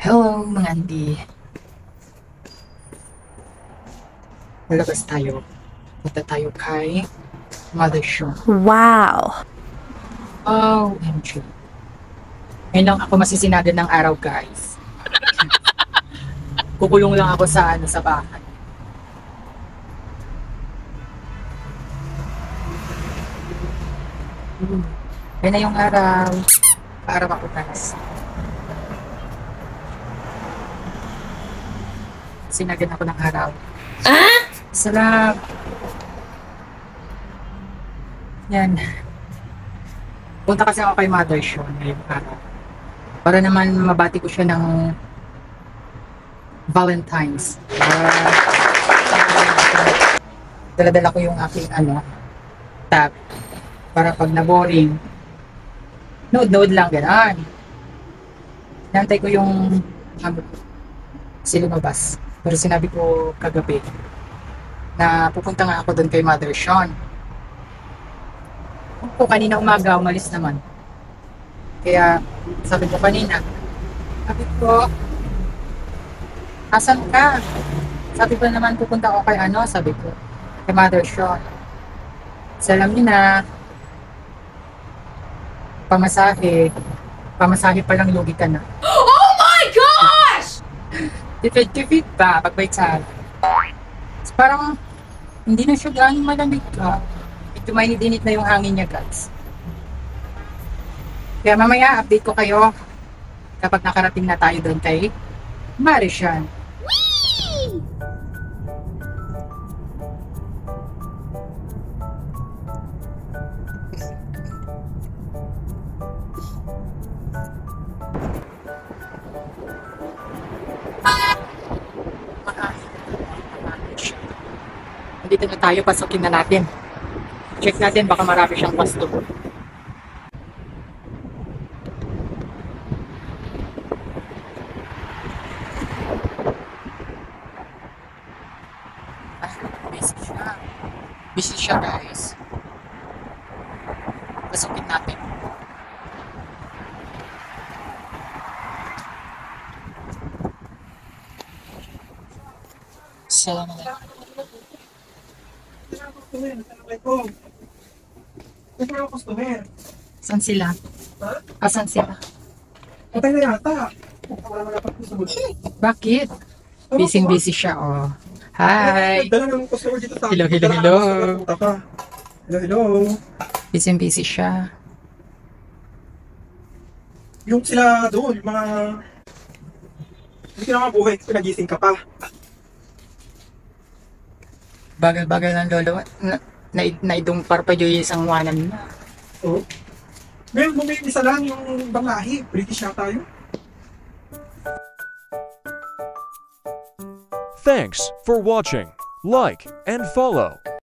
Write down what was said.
Hello mga auntie. Lalabas tayo. Punta tayo kay Mothership. Wow! OMG. Ngayon lang ako masisinada ng araw, guys. Kukulong lang ako sa bahay. Yan na yung araw. Araw ako, guys. Sinagad ako ng araw. Sarap. Yan. Punta kasi ako kay Mothership ngayong araw. Para naman mabati ko siya ng Valentine's. Dala-dala ko yung aking tab. Para pag na-boring, nood-nood lang, gano'n. Nantay ko yung si lumabas. Pero sinabi ko kagabi na pupunta nga ako doon kay Mother Sean. Kung kanina umaga, umalis naman. Kaya sabi ko kanina, asan ka? Sabi ko naman pupunta ako kay sabi ko, kay Mother Sean. So, alam niyo na, pamasahe pa lang lugi ka na. Oh my gosh! Tipid pa, pagbait sa akin. So, parang, hindi na siya gaano malamig ka. Ito mainit-init na yung hangin niya, guys. Kaya mamaya, update ko kayo kapag nakarating na tayo doon kay Marishan. Dito na tayo, pasukin na natin. Check natin, baka marami siyang customer. Busy siya. Busy siya, guys. Pasukin natin. Assalamualaikum. Saan sila? Asan sila? Patay na yata. Wala mo dapat customer. Bakit? Busy siya, oh. Hi! Dala ng customer dito sa Hello. Hello. Busy siya. Yung sila doon, yung mga... Hindi ka na mabuhay, pinagising ka pa. Bagal-bagal ng lolo. Naidumpar pa yung isang wanan na. Oo. Ngayon, may isa lang yung banglahi. British na tayo. Thanks for watching. Like and follow.